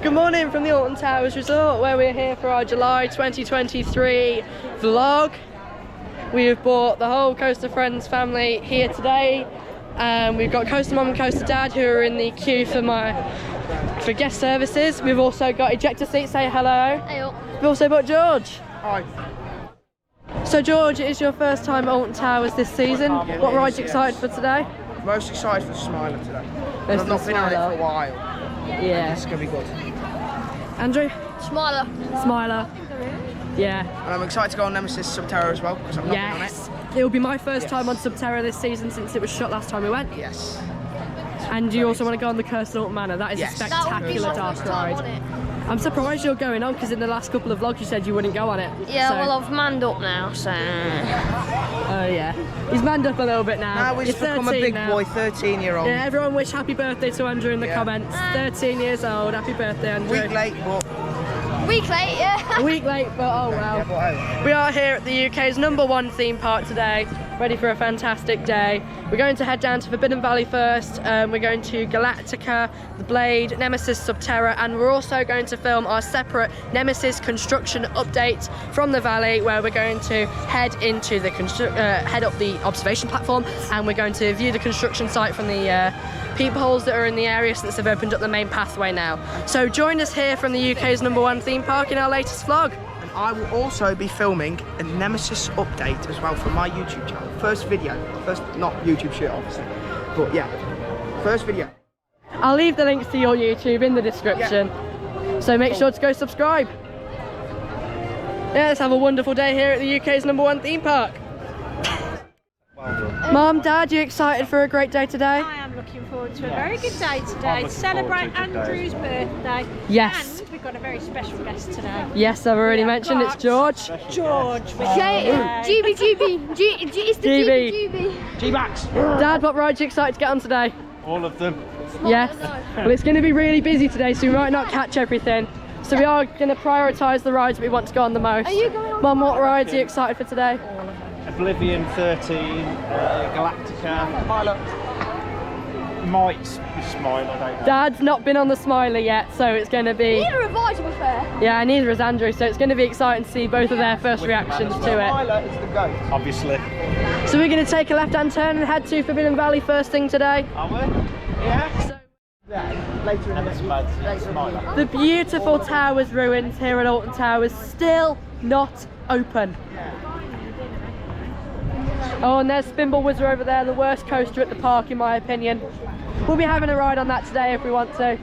Good morning from the Alton Towers Resort, where we're here for our July 2023 vlog. We have brought the whole Coaster Friends family here today. We've got Coaster Mum and Coaster Dad who are in the queue for guest services. We've also got Ejector Seat, say hello. Hey. We've also got George. Hi. So George, it is your first time at Alton Towers this season. What rides are you excited for today? Most excited for the Smiler today. Most I've not been on it for a while. Yeah. It's going to be good. Andrew? Smiler. Smiler. Yeah. And I'm excited to go on Nemesis Sub-Terra as well, because I've not been on it. It will be my first time on Sub-Terra this season since it was shut last time we went. Yes. And you also want to go on the Cursed Alton Manor. That is a spectacular dark ride. I'm surprised you're going on, because in the last couple of vlogs you said you wouldn't go on it. Yeah, so. Well, I've manned up now, so... Oh yeah. He's manned up a little bit now. Now he's become a big boy, 13-year-old. Yeah, everyone wish happy birthday to Andrew in the comments. 13 years old, happy birthday Andrew. Week late, but... Week late, yeah. A week late, but oh well. Yeah, but hey. We are here at the UK's #1 theme park today, ready for a fantastic day. We're going to head down to Forbidden Valley first. We're going to Galactica, the Blade, Nemesis Sub-Terra, and we're also going to film our separate Nemesis construction update from the valley, where we're going to head into the head up the observation platform, and we're going to view the construction site from the peepholes that are in the area since they've opened up the main pathway now. So join us here from the UK's #1 theme park in our latest vlog. And I will also be filming a Nemesis update as well for my YouTube channel. First video. First, not YouTube shoot obviously, but yeah, first video. I'll leave the links to your YouTube in the description, so make sure to go subscribe. Yeah, let's have a wonderful day here at the UK's #1 theme park. Mum, Dad, you excited for a great day today? I am looking forward to a very good day today to celebrate Andrew's birthday. Yes. And we've got a very special guest today. Yes, I've already mentioned it's George. George. It's the GB. G-Max. Dad, what rides are you excited to get on today? All of them. Yes. Well, it's going to be really busy today, so we might not catch everything. So we are going to prioritise the rides we want to go on the most. Are you going on? Mum, what rides are you excited for today? Oblivion 13, Galactica. Might be Smile, I don't know. Dad's not been on the Smiler yet, so it's going to be... Neither have I, to be fair. Yeah, neither has Andrew, so it's going to be exciting to see both of their first reactions to it. Smiler is the goat. Obviously. So we're going to take a left-hand turn and head to Forbidden Valley first thing today. Are we? Yeah. So, Yeah, later in the Smiler. the beautiful Towers ruins here at Alton Towers still not open. Oh, and there's Spinball Whizzer over there, the worst coaster at the park in my opinion. We'll be having a ride on that today if we want to.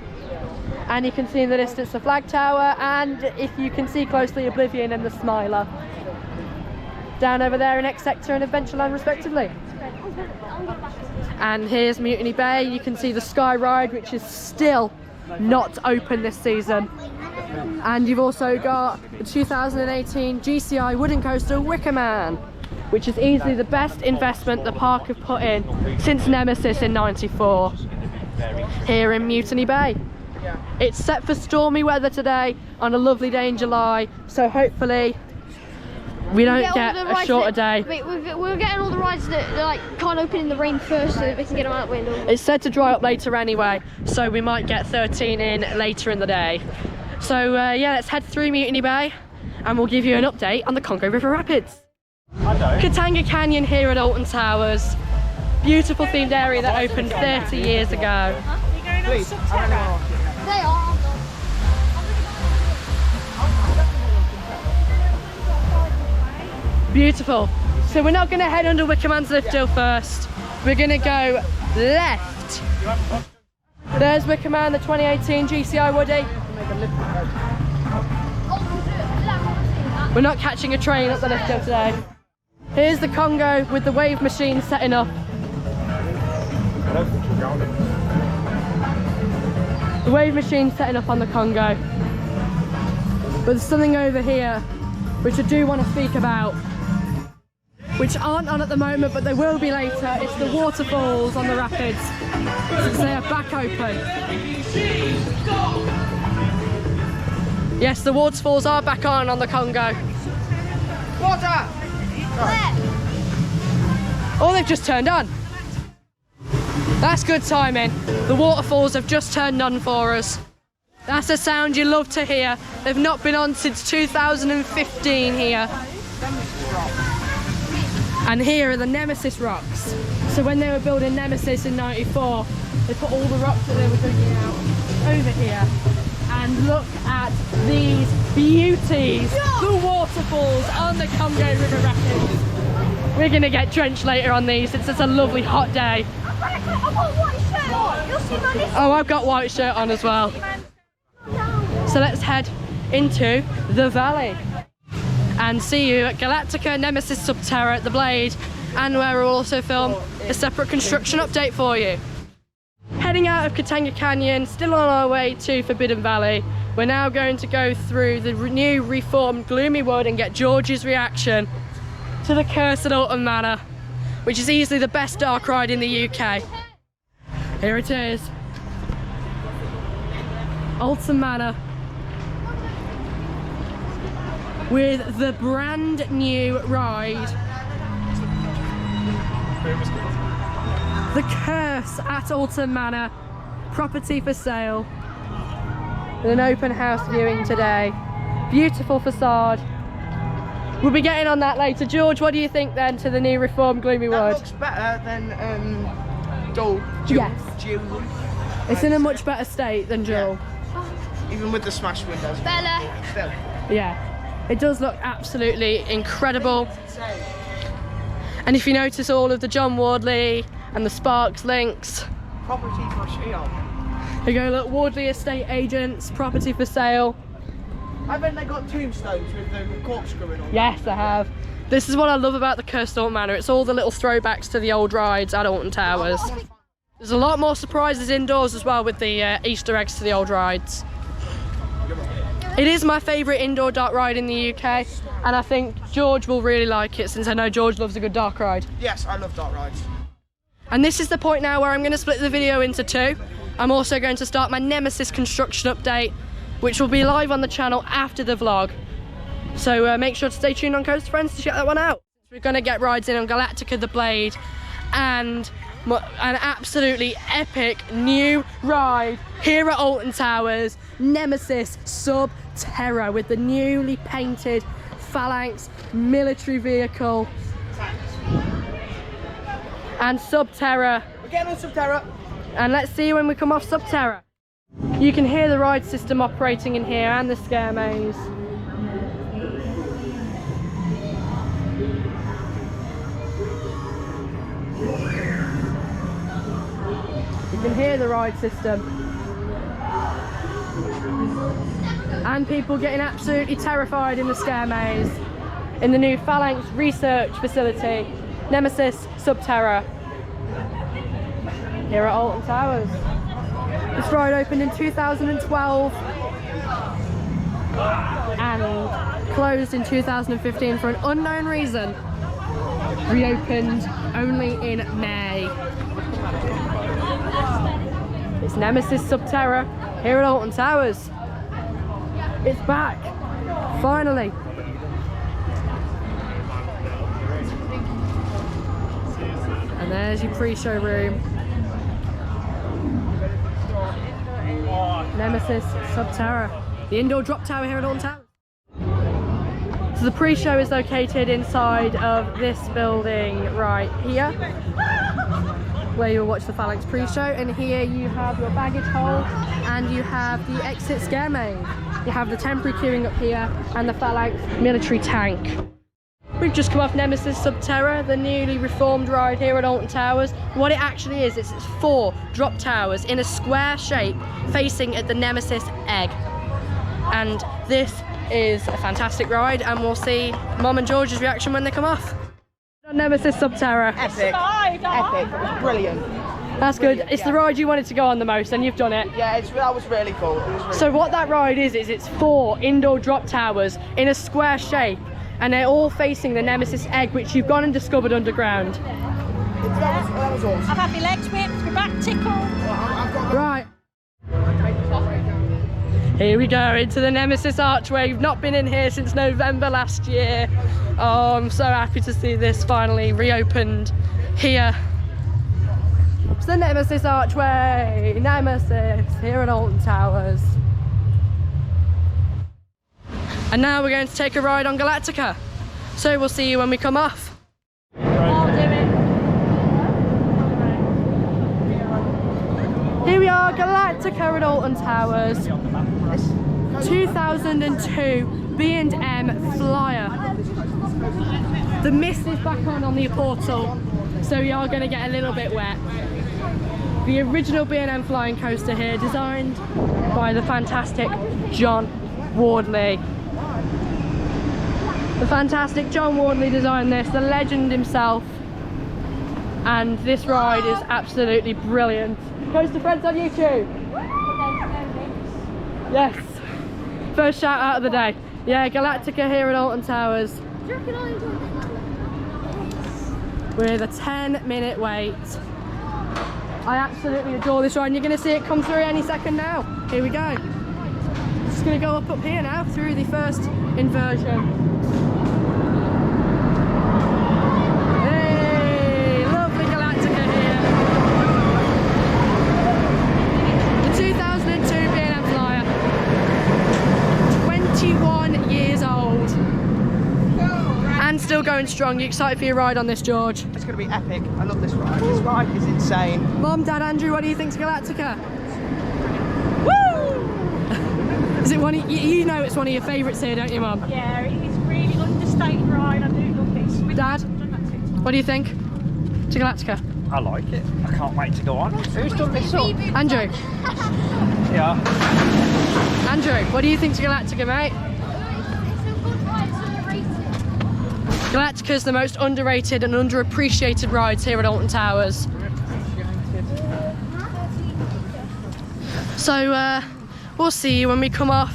And you can see in the distance the flag tower, and if you can see closely, Oblivion and the Smiler. Down over there in X Sector and Adventureland respectively. And here's Mutiny Bay. You can see the Sky Ride, which is still not open this season. And you've also got the 2018 GCI wooden coaster Wicker Man, which is easily the best investment the park have put in since Nemesis in '94 here in Mutiny Bay. It's set for stormy weather today on a lovely day in July, so hopefully we don't get a shorter day. We're getting all the rides that like can't open in the rain first, so that we can get them out the window. It's said to dry up later anyway, so we might get 13 in later in the day. So yeah, let's head through Mutiny Bay and we'll give you an update on the Congo River Rapids. Katanga Canyon here at Alton Towers. Beautiful themed area that opened 30 years ago. You're going on Sub-Terra. They are. Beautiful. So we're not going to head under Wicker Man's lift hill first. We're going to go left. There's Wicker Man, the 2018 GCI Woody. We're not catching a train up the lift hill today. Here's the Congo with the wave machine setting up. The wave machine setting up on the Congo. But there's something over here which I do want to speak about, which aren't on at the moment, but they will be later. It's the waterfalls on the rapids. They are back open. Yes, the waterfalls are back on the Congo. Water! Oh, they've just turned on. That's good timing. The waterfalls have just turned on for us. That's a sound you love to hear. They've not been on since 2015 here. And here are the Nemesis rocks. So when they were building Nemesis in '94, they put all the rocks that they were digging out over here. And look at these beauties, the waterfalls on the Congo River Rapids. We're gonna get drenched later on these since it's a lovely hot day. I've got a white shirt on. You'll see my list. Oh, I've got white shirt on as well. So let's head into the valley and see you at Galactica, Nemesis Sub-Terra, the Blade, and where we'll also film a separate construction update for you. Heading out of Katanga Canyon, still on our way to Forbidden Valley. We're now going to go through the new reformed Gloomy Wood and get George's reaction to the cursed Alton Manor, which is easily the best dark ride in the UK. Here it is. Alton Manor with the brand new ride. The Curse at Alton Manor, property for sale. With an open house viewing today. Beautiful facade. We'll be getting on that later. George, what do you think then to the new reformed Gloomy That Wood? looks better than Dual. Yes. Dual. It's in a much better state than Jewel. Even with the smash windows. Bella. Still. Yeah, it does look absolutely incredible. And if you notice all of the John Wardley and the Sparks links, Property for sale. you go, look, Wardley Estate Agents, property for sale. I bet they got tombstones with the corkscrew and all. Yes, I have. This is what I love about the Cursed Alton Manor. It's all the little throwbacks to the old rides at Alton Towers. There's a lot more surprises indoors as well with the Easter eggs to the old rides. It is my favourite indoor dark ride in the UK, and I think George will really like it since I know George loves a good dark ride. Yes, I love dark rides. And this is the point now where I'm going to split the video into two. I'm also going to start my Nemesis construction update, which will be live on the channel after the vlog. So make sure to stay tuned on Coast Friends to check that one out. We're going to get rides in on Galactica, the Blade, and an absolutely epic new ride here at Alton Towers, Nemesis Sub-Terra, with the newly painted Phalanx military vehicle. And Sub-Terra. We're getting on Sub-Terra. And let's see when we come off Sub-Terra. You can hear the ride system operating in here and the scare maze. You can hear the ride system. And people getting absolutely terrified in the scare maze. In the new Phalanx research facility, Nemesis Sub-Terra. Here at Alton Towers. This ride opened in 2012 and closed in 2015 for an unknown reason. Reopened only in May. It's Nemesis Sub-Terra here at Alton Towers. It's back, finally. And there's your pre-show room. Nemesis Sub-Terra, the indoor drop tower here at Alton Towers. So the pre-show is located inside of this building right here, where you'll watch the Phalanx pre-show, and here you have your baggage hold and you have the exit scare maze. You have the temporary queuing up here and the Phalanx military tank. We've just come off Nemesis Sub-Terra, the newly reformed ride here at Alton Towers. What it actually is, it's 4 drop towers in a square shape facing at the Nemesis egg. And this is a fantastic ride, and we'll see Mum and George's reaction when they come off. Nemesis Sub-Terra. Epic. Epic. It was brilliant. That's good. It's the ride you wanted to go on the most, and you've done it. Yeah, that was really cool. It was really So what that ride is it's 4 indoor drop towers in a square shape, and they're all facing the Nemesis egg, which you've gone and discovered underground. That was awesome. I've had my legs whipped, my back tickled. Right. Here we go into the Nemesis archway. We've not been in here since November last year. Oh, I'm so happy to see this finally reopened here. It's the Nemesis archway. Nemesis here at Alton Towers. And now we're going to take a ride on Galactica. So we'll see you when we come off. I'll do it. Here we are, Galactica at Alton Towers. 2002 B&M Flyer. The mist is back on the portal, so we are going to get a little bit wet. The original B&M flying coaster here, designed by the fantastic John Wardley. The fantastic John Wardley designed this, the legend himself. And this ride is absolutely brilliant. Coaster Friends on YouTube. Yes. First shout out of the day. Yeah, Galactica here at Alton Towers. With a 10-minute wait. I absolutely adore this ride, and you're going to see it come through any second now. Here we go. Just going to go up here now through the first inversion. Hey, lovely Galactica here. The 2002 B&M Flyer. 21 years old. And still going strong. You excited for your ride on this, George? It's going to be epic. I love this ride. This ride is insane. Mom, Dad, Andrew, what do you think to Galactica? Woo! Is it one of, you know it's one of your favourites here, don't you, Mum? Yeah, it's really understated ride. I do love this. Dad, what do you think to Galactica? I like it. I can't wait to go on. Who's done this up? Andrew, Yeah. Andrew, what do you think to Galactica, mate? Galactica is the most underrated and underappreciated rides here at Alton Towers. So we'll see you when we come off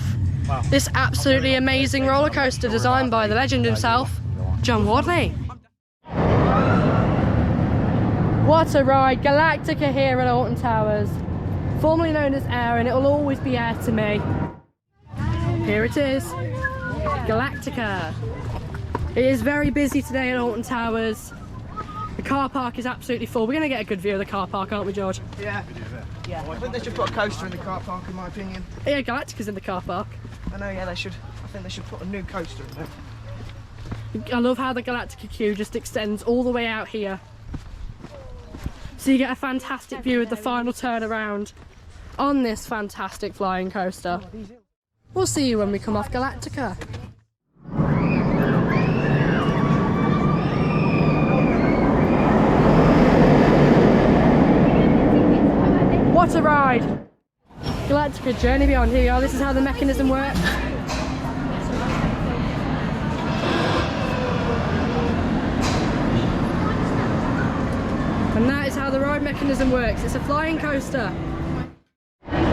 this absolutely amazing roller coaster designed by the legend himself, John Wardley. What a ride! Galactica here at Alton Towers, formerly known as Air, and it will always be Air to me. Here it is, Galactica. It is very busy today at Alton Towers. The car park is absolutely full. We're going to get a good view of the car park, aren't we, George? Yeah. Yeah. I think they should put a coaster in the car park, in my opinion. Yeah, Galactica's in the car park. I know, yeah, they should. I think they should put a new coaster in there. I love how the Galactica queue just extends all the way out here. So you get a fantastic view of the final turnaround on this fantastic flying coaster. We'll see you when we come off Galactica. What a ride! Galactica Journey Beyond. Here we are. This is how the mechanism works. And that is how the ride mechanism works. It's a flying coaster.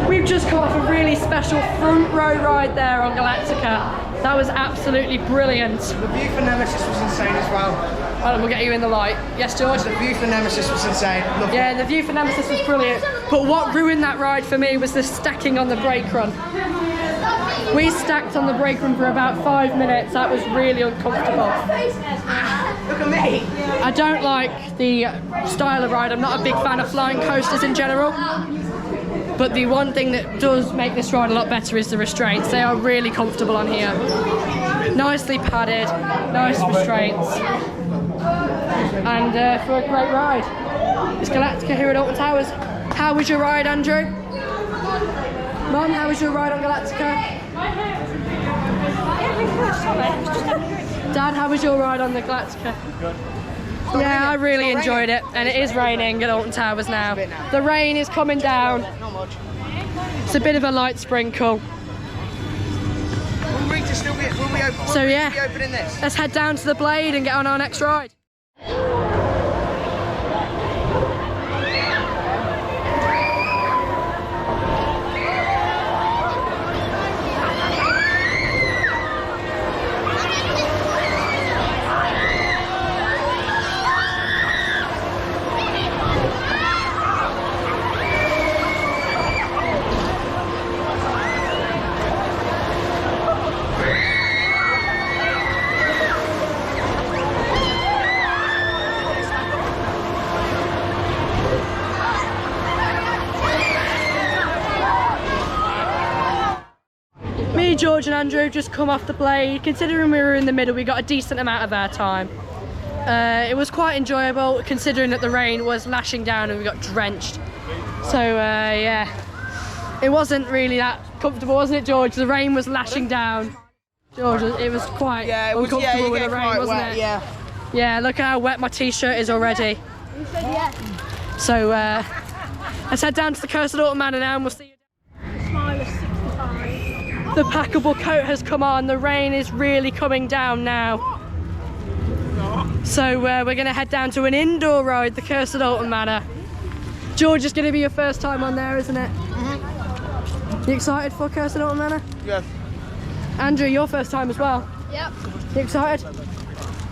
We've just come off a really special front row ride there on Galactica. That was absolutely brilliant. The view for Nemesis was insane as well. Hold on, we'll get you in the light. Yes, George? The view for Nemesis was insane. Lovely. Yeah, the view for Nemesis was brilliant. But what ruined that ride for me was the stacking on the brake run. We stacked on the brake run for about 5 minutes. That was really uncomfortable. Look at me. I don't like the style of ride. I'm not a big fan of flying coasters in general. But the one thing that does make this ride a lot better is the restraints. They are really comfortable on here. Nicely padded, nice restraints. And for a great ride. It's Galactica here at Alton Towers. How was your ride, Andrew? Mum, how was your ride on Galactica? Dad, how was your ride on the Galactica? Yeah, I really enjoyed it, and it is raining at Alton Towers now. The rain is coming down. Not much. It's a bit of a light sprinkle. Will Rita still be open? So yeah, Will Rita be opening this? let's head down to the Blade and get on our next ride. George and Andrew have just come off the Blade. Considering we were in the middle, we got a decent amount of airtime. It was quite enjoyable considering that the rain was lashing down and we got drenched. So yeah, it wasn't really that comfortable, wasn't it, George? The rain was lashing down. George, it was quite uncomfortable with the rain, wasn't it? Yeah. Yeah, look how wet my t-shirt is already. Yeah. So let's head down to the coast of Alton Manor now and we'll see you. The packable coat has come on. The rain is really coming down now. So we're going to head down to an indoor ride, the Curse of Alton Manor. George, it's going to be your first time on there, isn't it? You excited for Curse of Alton Manor? Yes. Andrew, your first time as well? Yep. You excited?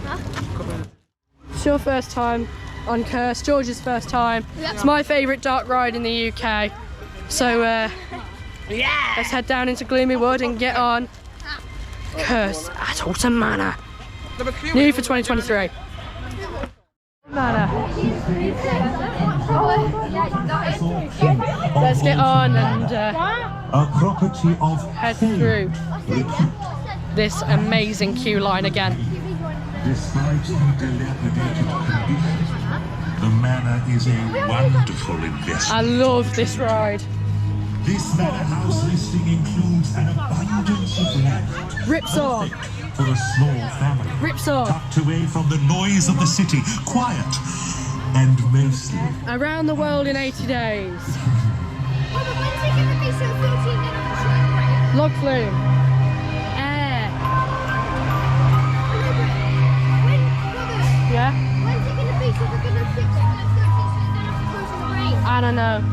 Huh? It's your first time on Curse, George's first time. Yep. It's my favourite dark ride in the UK. So let's head down into Gloomy Wood and get on Curse at Alton Manor. New for 2023. Manor. Let's get on and a property of head through this amazing queue line again. Despite the dilapidated condition, the manor is a wonderful investment. I love this ride. This manor house listing includes an abundance of land. Ripsaw. For a small family. Ripsaw. Tucked away from the noise of the city. Quiet and mostly. Around the world in 80 days. Log flume. Air. Yeah? When's it going to be so they're going to fix it in the 30s so they don't have to go to the rain? I don't know.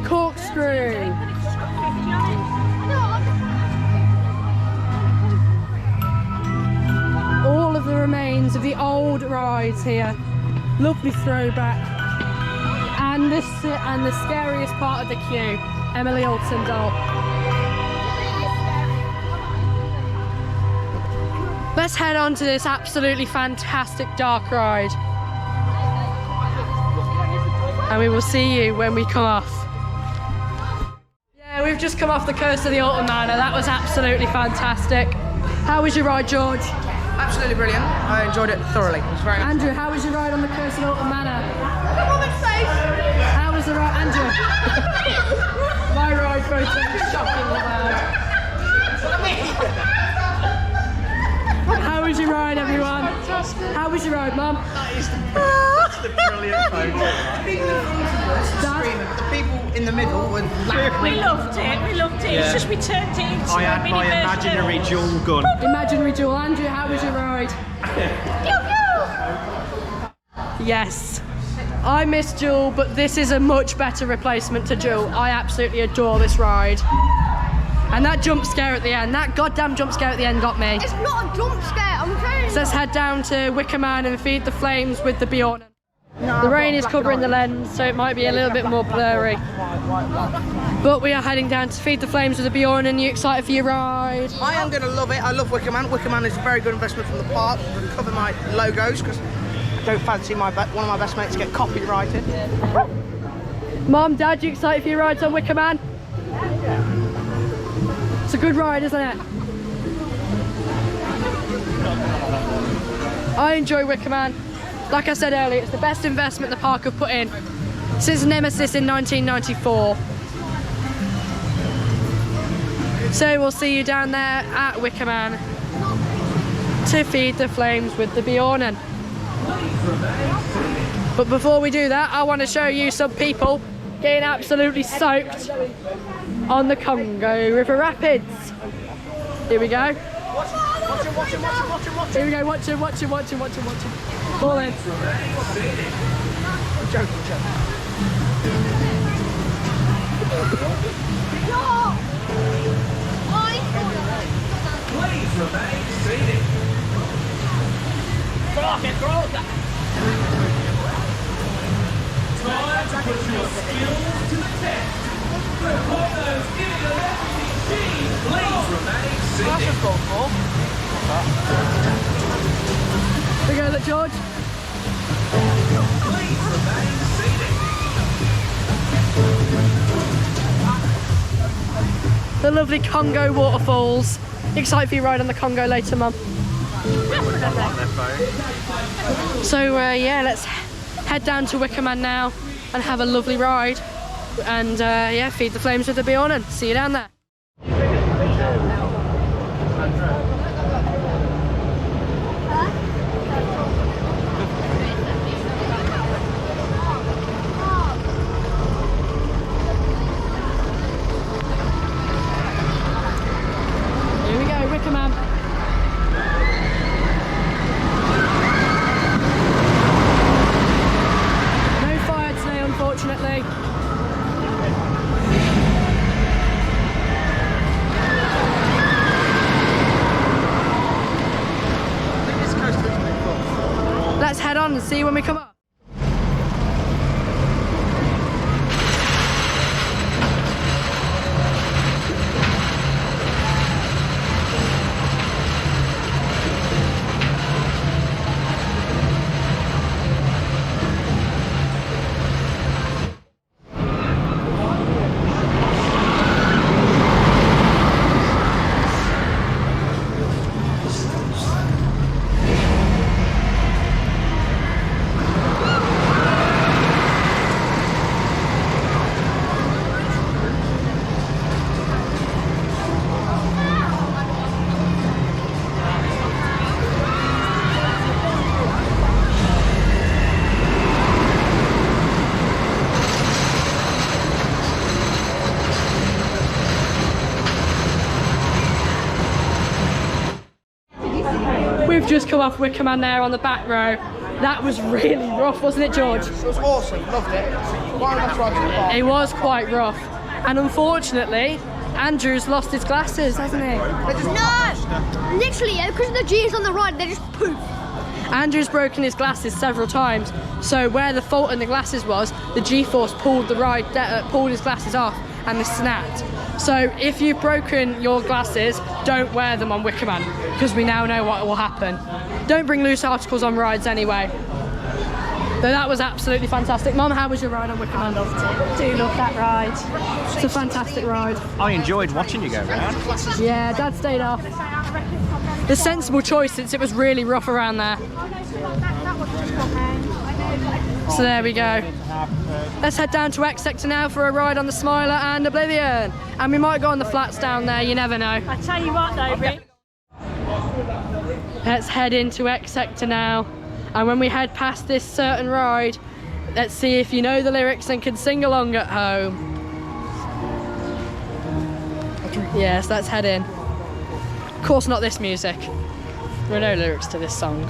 Corkscrew. All of the remains of the old rides here. Lovely throwback. And the scariest part of the queue, Emily Alton doll. Let's head on to this absolutely fantastic dark ride. And we will see you when we come off. Yeah, we've just come off the coast of the Alton Manor. That was absolutely fantastic. How was your ride, George? Absolutely brilliant. I enjoyed it thoroughly. It was very Andrew, how was your ride on the coast of Alton Manor? How was the ride, Andrew? My ride photo is shockingly loud. How was your ride, everyone? How was your ride, Mum? That's the brilliant photo. The people in the middle were laughing. We loved it. Yeah. It's just we turned it into I a had mini my version imaginary of... jewel gun. Imaginary Jewel. Andrew, how was your ride? Yes. I miss Jewel, but this is a much better replacement to Jewel. I absolutely adore this ride. And that jump scare at the end, that goddamn jump scare at the end got me. It's not a jump scare, I'm telling you. So let's head down to Wicker Man and feed the flames with the Bjorn. The rain is covering the lens, so it might be a little bit more blurry. But we are heading down to feed the flames with the Bjorn. And you excited for your ride? I am going to love it. I love Wicker Man. Wicker Man is a very good investment from the park to cover my logos because I don't fancy one of my best mates get copyrighted. Mom, Dad, you excited for your rides on Wicker Man? It's a good ride, isn't it? I enjoy Wicker Man. Like I said earlier, it's the best investment the park have put in since Nemesis in 1994. So we'll see you down there at Wicker Man to feed the flames with the Bjorn. But before we do that, I want to show you some people getting absolutely soaked on the Congo River Rapids. Here we go. Here we go, watch him. Fall in. I'm joking. Here we go, look, George. the lovely Congo Waterfalls. Excited for your ride on the Congo later, Mum? So yeah, let's head down to Wicker Man now and have a lovely ride. And yeah, feed the flames with the bee on and see you down there. Here we go, Wicker Man. No fire today, unfortunately. Let's head on and see when we come up. We've just come off Wicker Man there on the back row. That was really rough, wasn't it, George? It was awesome, loved it. One of the best rides in the park. It was quite rough. And unfortunately, Andrew's lost his glasses, hasn't he? No! Literally, yeah, because of the G's on the ride, they just poof. Andrew's broken his glasses several times, so where the fault in the glasses was, the G-force pulled his glasses off and they snapped. So if you've broken your glasses, don't wear them on Wicker Man, because we now know what will happen. Don't bring loose articles on rides anyway. But that was absolutely fantastic. Mum, how was your ride on Wicker Man? I loved it. Do love that ride. It's a fantastic ride. I enjoyed watching you go round. Yeah, Dad stayed off. The sensible choice since it was really rough around there. So there we go. Let's head down to X Sector now for a ride on the Smiler and Oblivion. And we might go on the flats down there, you never know. I tell you what though, Rick. Let's head into X Sector now. And when we head past this certain ride, let's see if you know the lyrics and can sing along at home. Yes, let's head in. Of course not this music. There are no lyrics to this song.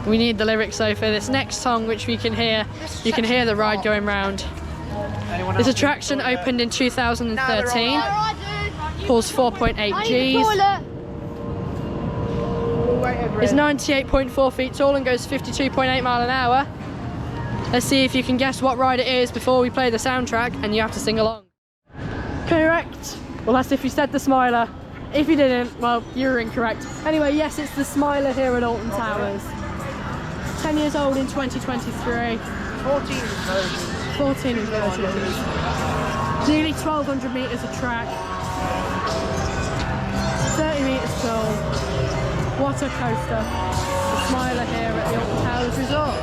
We need the lyrics though for this next song, which we can hear. You can hear the ride going round. This attraction opened in 2013. Pulls 4.8 Gs. It's 98.4 feet tall and goes 52.8 miles an hour. Let's see if you can guess what ride it is before we play the soundtrack, and you have to sing along. Correct. Well, that's if you said the Smiler. If you didn't, well, you're incorrect. Anyway, yes, it's the Smiler here at Alton Towers. 10 years old in 2023. 14 versions. Nearly 1,200 metres of track. 30 metres tall. What a coaster. The Smiler here at the Alton Towers Resort.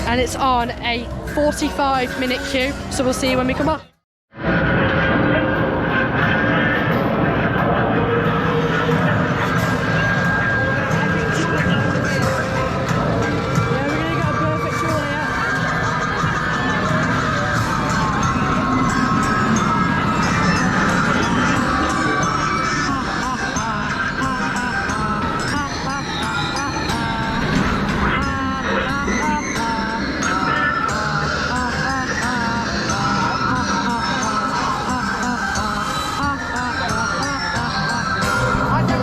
And it's on a 45-minute queue, so we'll see you when we come up.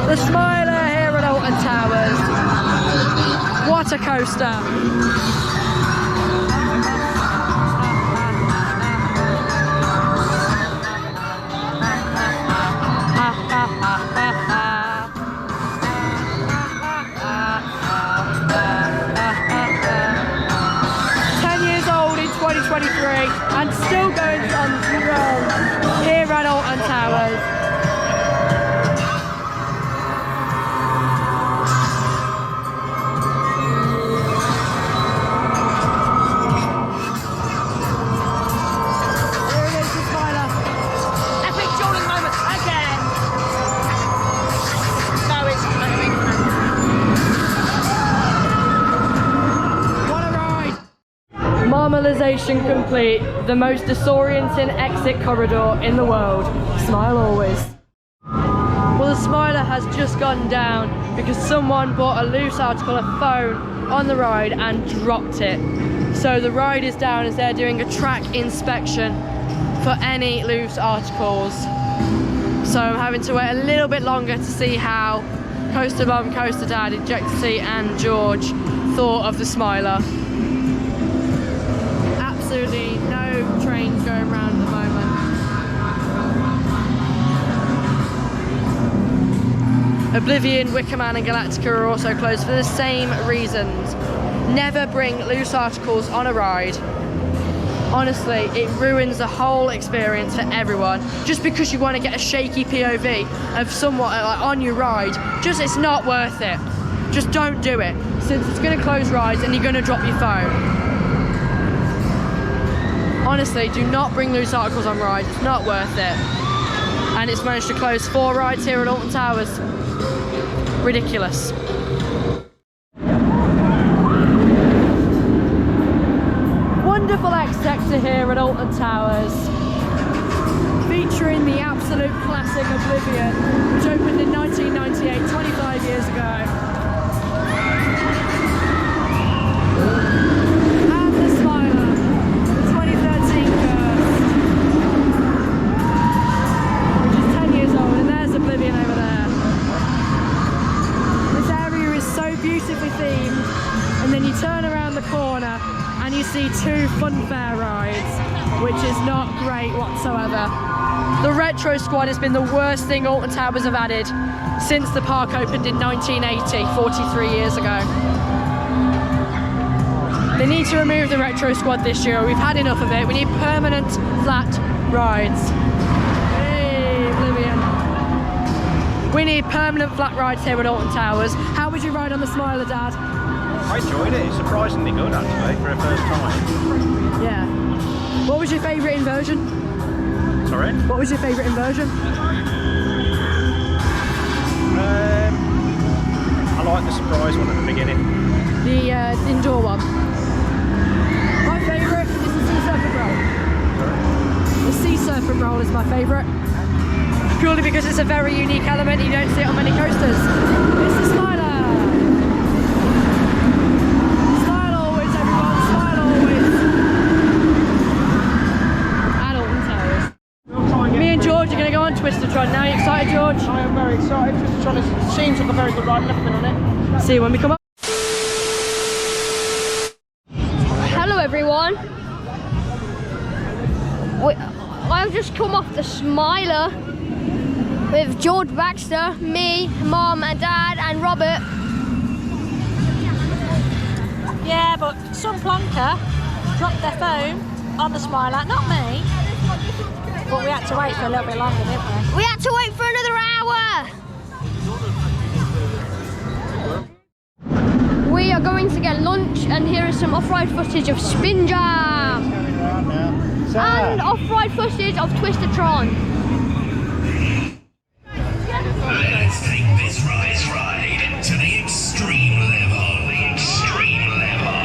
The Smiler here at Alton Towers. What a coaster. 2023 and still going on strong here at Alton Towers. Normalization complete, the most disorienting exit corridor in the world. Smile always. Well, the Smiler has just gone down because someone bought a loose article of phone on the ride and dropped it. So the ride is down as they're doing a track inspection for any loose articles. So I'm having to wait a little bit longer to see how Coaster Mum, Coaster Dad, Ejector Seat and George thought of the Smiler. Absolutely no trains going around at the moment. Oblivion, Wicker Man and Galactica are also closed for the same reasons. Never bring loose articles on a ride. Honestly, it ruins the whole experience for everyone. Just because you want to get a shaky POV of someone like on your ride, it's not worth it. Just don't do it, since it's going to close rides and you're going to drop your phone. Honestly, do not bring loose articles on rides, it's not worth it. And it's managed to close 4 rides here at Alton Towers. Ridiculous. Wonderful X-Sector here at Alton Towers, featuring the absolute classic Oblivion, which opened in 1998, 25 years ago. And the Smiler, the 2013 Curse, which is 10 years old, and there's Oblivion over there. This area is so beautifully themed, and then you turn around the corner and you see 2 funfair rides, which is not great whatsoever. The Retro Squad has been the worst thing Alton Towers have added since the park opened in 1980, 43 years ago. They need to remove the Retro Squad this year. We've had enough of it. We need permanent flat rides. Hey, Oblivion. We need permanent flat rides here at Alton Towers. How would you ride on the Smiler, Dad? I enjoyed it. It's surprisingly good actually for a first time. Yeah. What was your favourite inversion? Sorry? What was your favourite inversion? I like the surprise one at the beginning. The indoor one. My favourite is the Sea Serpent Roll. Sorry? The Sea Serpent Roll is my favourite. Purely because it's a very unique element, you don't see it on many coasters. It's the Smiler. Twistatron now. Are you excited, George? I am very excited. Twistatron seems like a very good ride. I've never been on it. See you when we come up. Hello everyone. I've just come off the Smiler with George Baxter, me, Mom and Dad and Robert. Yeah, but some plonker dropped their phone on the Smiler, not me. But we had to wait for a little bit longer, didn't we? We had to wait for another hour. We are going to get lunch, and here is some off-ride footage of Spin Jam and off-ride footage of Twistatron. Let's take this ride to the extreme level. The extreme level.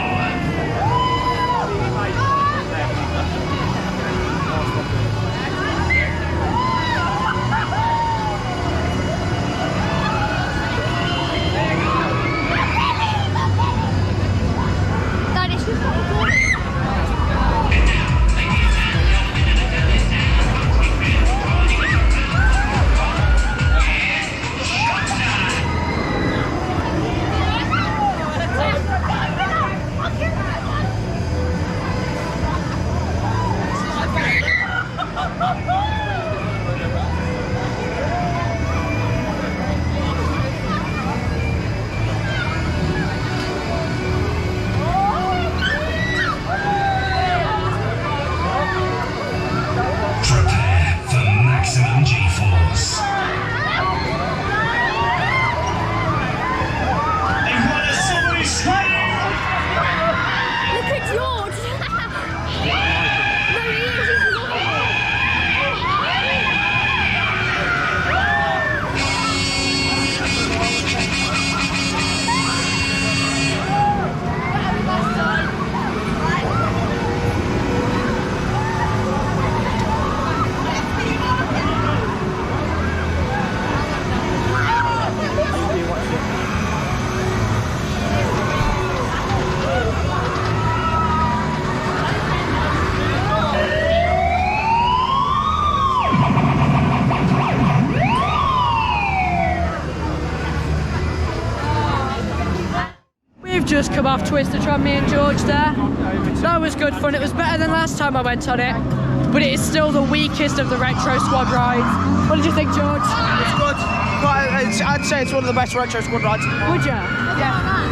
just come off Twistatron, me and George there. That was good fun. It was better than last time I went on it, but it is still the weakest of the Retro Squad rides. What did you think, George? It's good. I'd say it's one of the best Retro Squad rides. Would you? Yeah.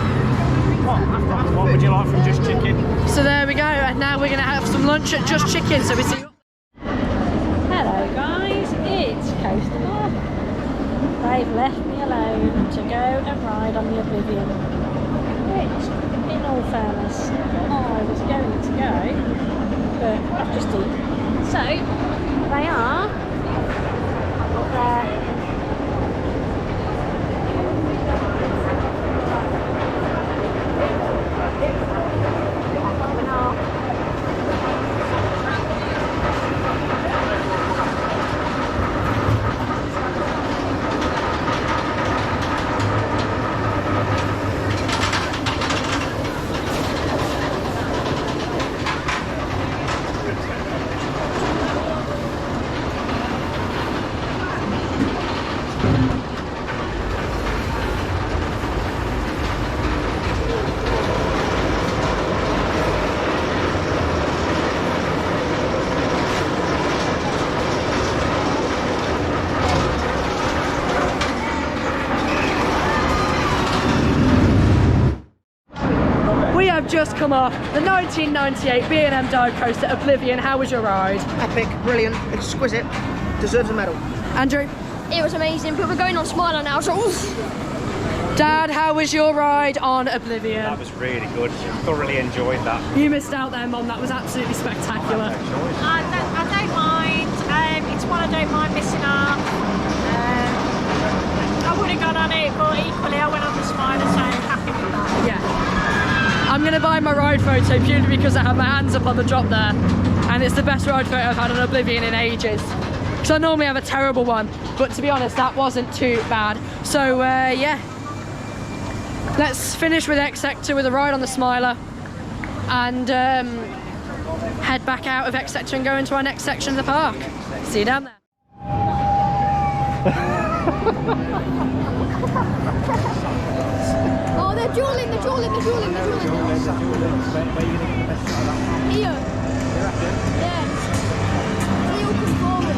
What would you like from Just Chicken? So there we go, and now we're going to have some lunch at Just Chicken, so we see you. Hello guys, it's Coaster Mark. They've left me alone to go and ride on the Oblivion, which, in all fairness, I was going to go, but I've just eaten. So, they are up there. Just come off the 1998 B&M dive coaster Oblivion. How was your ride? Epic, brilliant, exquisite, deserves a medal. Andrew? It was amazing, but we're going on Smiler now, so... Dad, how was your ride on Oblivion? That was really good. Thoroughly enjoyed that. You missed out there, Mum. That was absolutely spectacular. I don't mind. It's one I don't mind missing out. I would have gone on it, but equally I went on the Smiler, so happy with that. Yeah. I'm going to buy my ride photo purely because I had my hands up on the drop there, and it's the best ride photo I've had on Oblivion in ages. Because I normally have a terrible one, but to be honest, that wasn't too bad. So yeah, let's finish with X Sector with a ride on the Smiler, and head back out of X Sector and go into our next section of the park. See you down there. Oh, they're dueling. Here. Yeah. Theo comes forward.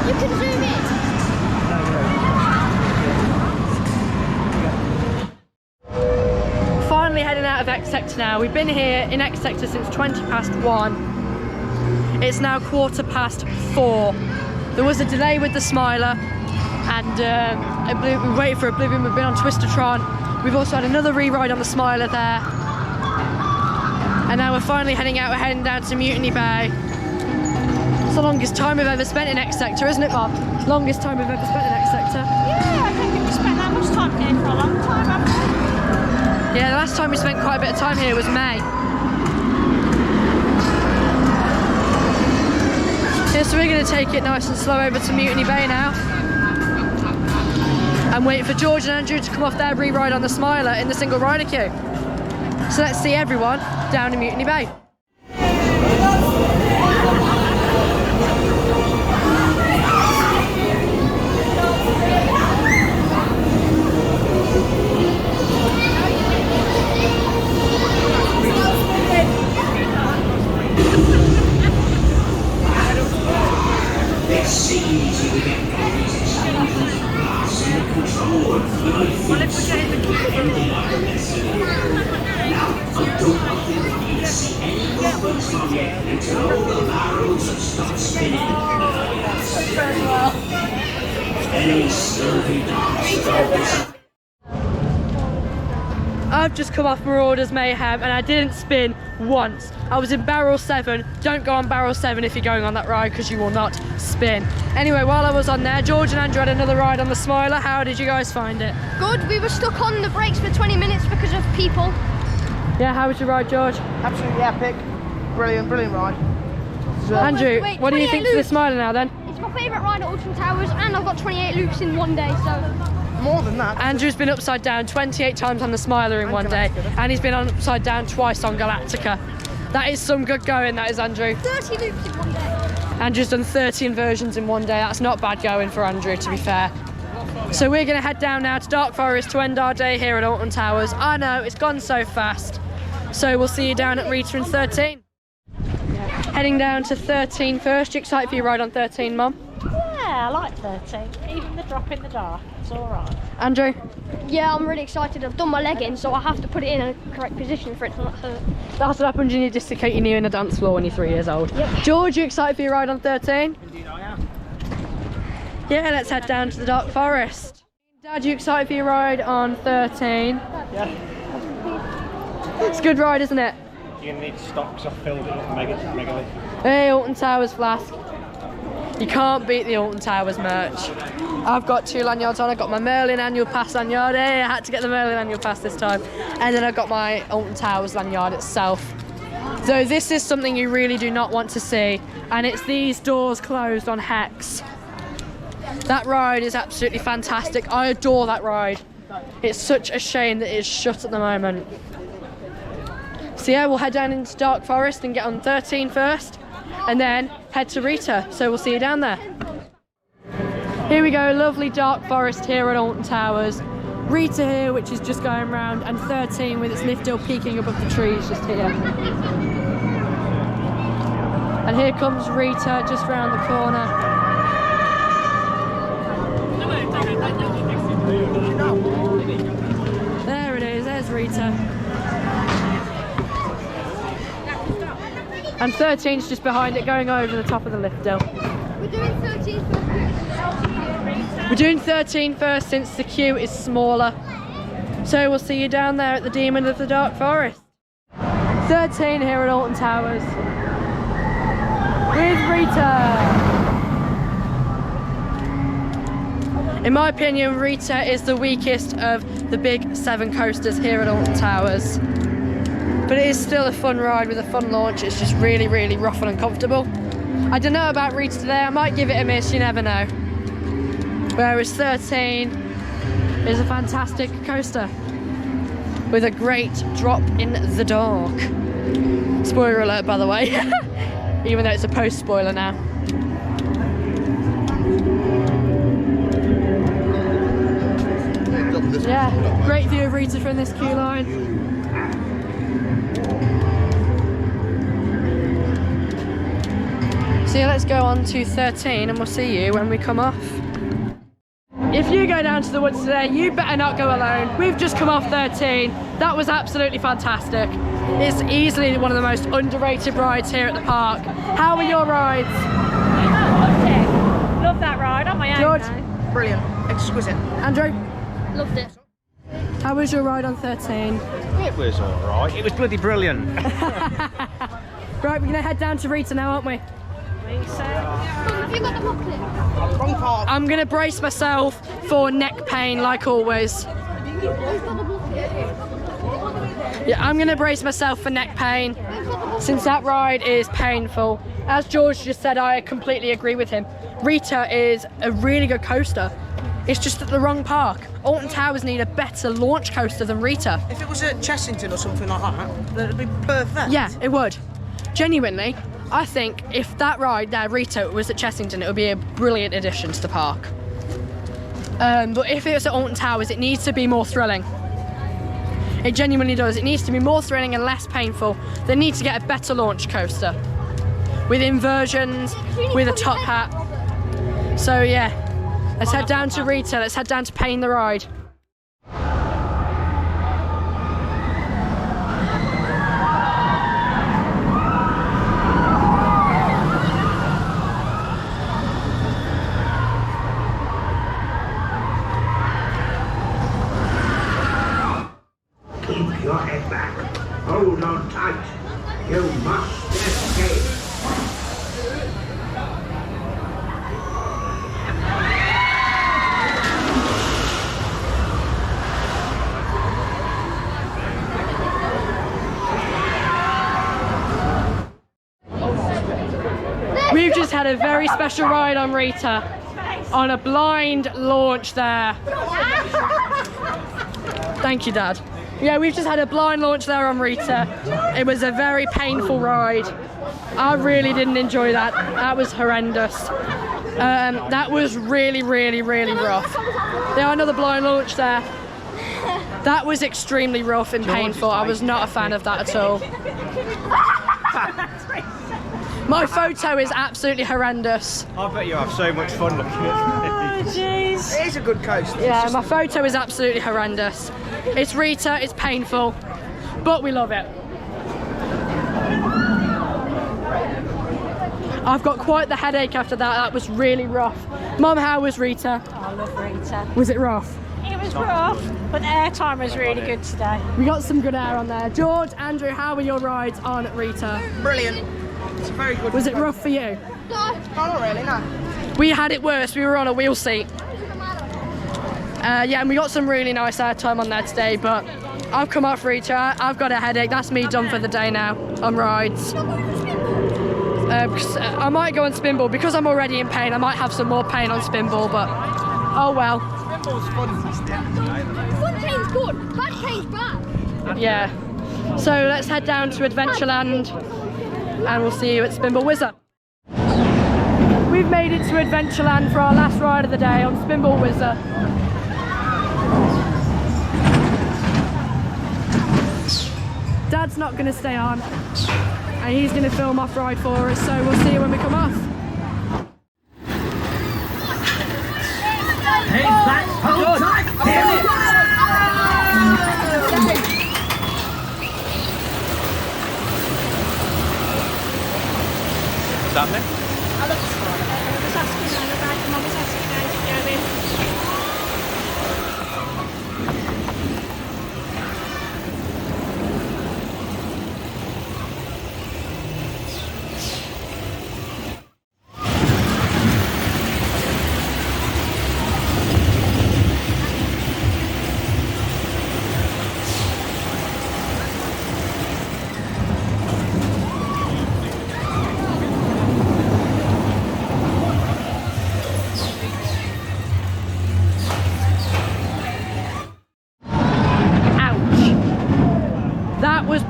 You can zoom in. Heading out of X Sector now. We've been here in X Sector since 1:20. It's now 4:04. There was a delay with the Smiler, and we waited for Oblivion. We've been on Twistatron. We've also had another re-ride on the Smiler there, and now we're finally heading out. We're heading down to Mutiny Bay. It's the longest time we've ever spent in X Sector, isn't it, Bob? Longest time we've ever spent in X Sector. Yeah, I don't think we spent that much time here for a long time, haven't we? Yeah, the last time we spent quite a bit of time here was May. Yeah, so we're going to take it nice and slow over to Mutiny Bay now, and wait for George and Andrew to come off their re-ride on the Smiler in the single rider queue. So let's see everyone down in Mutiny Bay. I've just come off Marauder's Mayhem and I didn't spin once. I was in barrel 7. Don't go on barrel 7 if you're going on that ride because you will not spin. Anyway, while I was on there, George and Andrew had another ride on the Smiler. How did you guys find it? Good, we were stuck on the brakes for 20 minutes because of people. Yeah, how was your ride, George? Absolutely epic. Brilliant, brilliant ride. Andrew, wait, what do you 28 think to the loops. Smiler now then? It's my favourite ride at Alton Towers, and I've got 28 loops in one day, so... More than that. Andrew's been upside down 28 times on the Smiler in one day, and he's been upside down twice on Galactica. That is some good going, that is, Andrew. 30 loops in one day. Andrew's done 30 inversions in one day. That's not bad going for Andrew, to be fair. So we're going to head down now to Dark Forest to end our day here at Alton Towers. I know, it's gone so fast. So we'll see you down at Rita in 13. Heading down to 13 first. You excited for your ride on 13, Mum? Yeah, I like 13. Even the drop in the dark, it's all right. Andrew? Yeah, I'm really excited. I've done my leg in, so I have to put it in a correct position for it to not hurt. That's what happens when you dislocate your knee in a dance floor when you're 3 years old. Yep. George, you excited for your ride on 13? Indeed I am. Yeah, let's head down to the Dark Forest. Dad, you excited for your ride on 13? Yeah. It's a good ride, isn't it? You're going to need stocks. I've filled it up megally. Hey, Alton Towers flask. You can't beat the Alton Towers merch. I've got 2 lanyards on. I got my Merlin annual pass lanyard. Hey, I had to get the Merlin annual pass this time. And then I've got my Alton Towers lanyard itself. So this is something you really do not want to see. And it's these doors closed on Hex. That ride is absolutely fantastic. I adore that ride. It's such a shame that it's shut at the moment. So yeah, we'll head down into Dark Forest and get on 13 first, and then head to Rita. So we'll see you down there. Here we go, lovely Dark Forest here at Alton Towers. Rita here, which is just going round, and 13 with its lift hill peeking above the trees just here. And here comes Rita just round the corner. There it is, there's Rita. And 13's just behind it, going over the top of the lift hill. We're doing 13 first. We're doing 13 first since the queue is smaller. So we'll see you down there at the Demon of the Dark Forest. 13 here at Alton Towers. With Rita. In my opinion, Rita is the weakest of the big 7 coasters here at Alton Towers. But it is still a fun ride with a fun launch. It's just really, really rough and uncomfortable. I don't know about Rita today. I might give it a miss, you never know. Whereas 13 is a fantastic coaster with a great drop in the dark. Spoiler alert, by the way, even though it's a post-spoiler now. Yeah, great view of Rita from this queue line. So yeah, let's go on to 13 and we'll see you when we come off. If you go down to the woods today, you better not go alone. We've just come off 13. That was absolutely fantastic. It's easily one of the most underrated rides here at the park. How were your rides? I loved it. Love that ride on my own. George? Now. Brilliant. Exquisite. Andrew? Loved it. How was your ride on 13? It was alright. It was bloody brilliant. Right, we're gonna head down to Rita now, aren't we? Have you got the booklet? Wrong part. I'm gonna brace myself for neck pain like always. Who's got the booklet? Yeah, I'm gonna brace myself for neck pain since that ride is painful. As George just said, I completely agree with him. Rita is a really good coaster. It's just at the wrong park. Alton Towers need a better launch coaster than Rita. If it was at Chessington or something like that, then it'd be perfect. Yeah, it would. Genuinely, I think if that ride there, Rita, was at Chessington, it would be a brilliant addition to the park. But if it's at Alton Towers, it needs to be more thrilling. It genuinely does. It needs to be more thrilling and less painful. They need to get a better launch coaster with inversions, with a top hat. So yeah, let's head down to Rita. Let's head down to Pain the Ride. Keep your head back. Hold on tight. You must escape. We've just had a very special ride on Rita. on a blind launch there. Thank you, Dad. Yeah, we've just had a blind launch there on Rita. It was a very painful ride. I really didn't enjoy that. That was horrendous. That was really, really, really rough. Yeah, another blind launch there. That was extremely rough and painful. I was not a fan of that at all. My photo is absolutely horrendous. I bet you have so much fun looking at Oh, jeez. It is a good coaster. Yeah, my photo is absolutely horrendous. It's Rita, it's painful, but we love it. I've got quite the headache after that. That was really rough. Mum, how was Rita? Oh, I love Rita. Was it rough? It was rough, but the airtime was really good today. We got some good air on there. George, Andrew, how were your rides on Rita? Brilliant. It's very good. Was it rough for you? No, not really, no. We had it worse. We were on a wheel seat. Yeah, and we got some really nice airtime on there today, but I've come off Rita. I've got a headache. That's me done for the day now on rides. I might go on Spinball because I'm already in pain. I might have some more pain on Spinball, but oh well. Spinball's fun. Fun pain's good, bad pain's bad. Yeah. So let's head down to Adventureland and we'll see you at Spinball Whizzer. We've made it to Adventureland for our last ride of the day on Spinball Whizzer. Dad's not going to stay on and he's going to film off ride for us, so we'll see you when we come off. What's happening?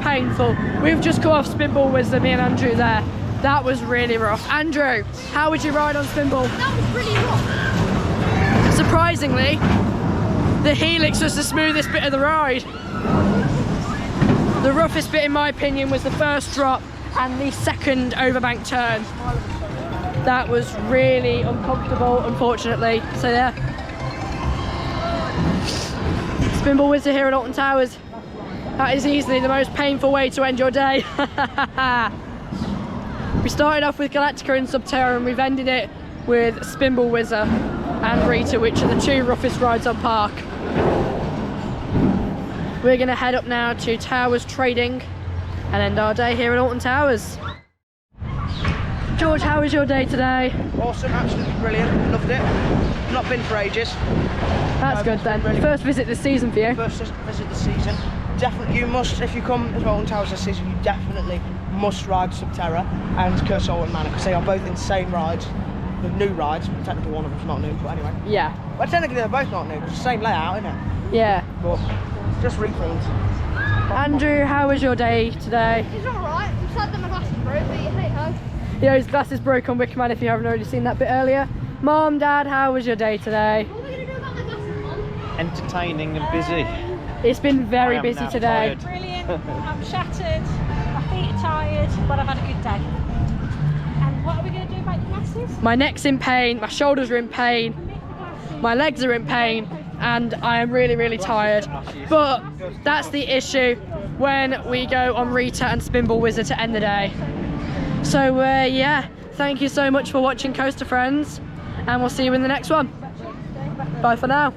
Painful. We've just come off Spinball Whizzer, me and Andrew there. That was really rough. Andrew, how would you ride on Spinball? That was really rough. Surprisingly, the helix was the smoothest bit of the ride. The roughest bit in my opinion was the first drop and the second overbank turn. That was really uncomfortable, unfortunately. So yeah. Spinball Whizzer here at Alton Towers. That is easily the most painful way to end your day. We started off with Galactica and Sub-Terra and we've ended it with Spinball Whizzer and Rita, which are the two roughest rides on park. We're going to head up now to Towers Trading and end our day here at Alton Towers. George, how was your day today? Awesome, absolutely brilliant. Loved it. Not been for ages. That's good then. Really First visit this season for you. First visit this season. Definitely, you must, if you come as well on Towers this season, you definitely must ride Sub-Terra and Alton Manor because they are both insane rides. The new rides, technically one of them's not new, but anyway. Yeah. Well, technically they're both not new, it's the same layout, isn't it? Yeah. But just rethemed. Andrew, how was your day today? It's alright. I'm sad that my glasses broke, but hey ho. Yeah, his glasses broke on Wicker Man if you haven't already seen that bit earlier. Mom, Dad, how was your day today? What are we going to do about my glasses, Mum? Entertaining and busy. It's been very I am busy now today. tired. Brilliant. I'm shattered. My feet are tired, but I've had a good day. And what are we going to do about your glasses? My neck's in pain, my shoulders are in pain, my legs are in pain, and I am really, really tired. But that's the issue when we go on Rita and Spinball Whizzer to end the day. So yeah, thank you so much for watching, Coaster Friends, and we'll see you in the next one. Bye for now.